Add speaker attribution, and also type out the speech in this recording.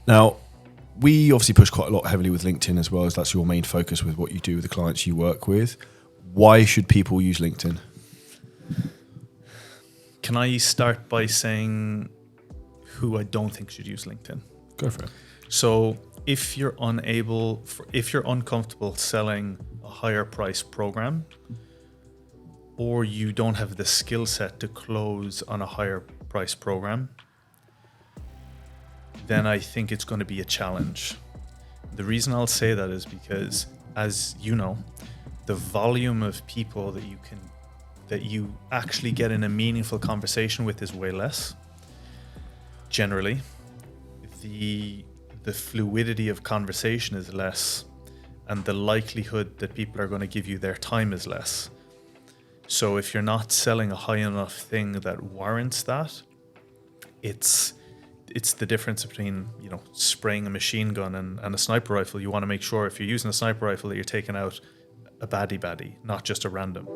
Speaker 1: Now, we obviously push quite a lot heavily with LinkedIn as well, as that's your main focus with what you do with the clients you work with. Why should people use LinkedIn?
Speaker 2: Can I start by saying who I don't think should use LinkedIn?
Speaker 1: Go for it.
Speaker 2: So if you're uncomfortable selling a higher price program, or you don't have the skill set to close on a higher price program, then I think it's going to be a challenge. The reason I'll say that is because, as you know, the volume of people that you actually get in a meaningful conversation with is way less. Generally, the fluidity of conversation is less, and the likelihood that people are going to give you their time is less. So if you're not selling a high enough thing that warrants that, it's the difference between, spraying a machine gun and a sniper rifle. You want to make sure if you're using a sniper rifle that you're taking out a baddie, not just a random.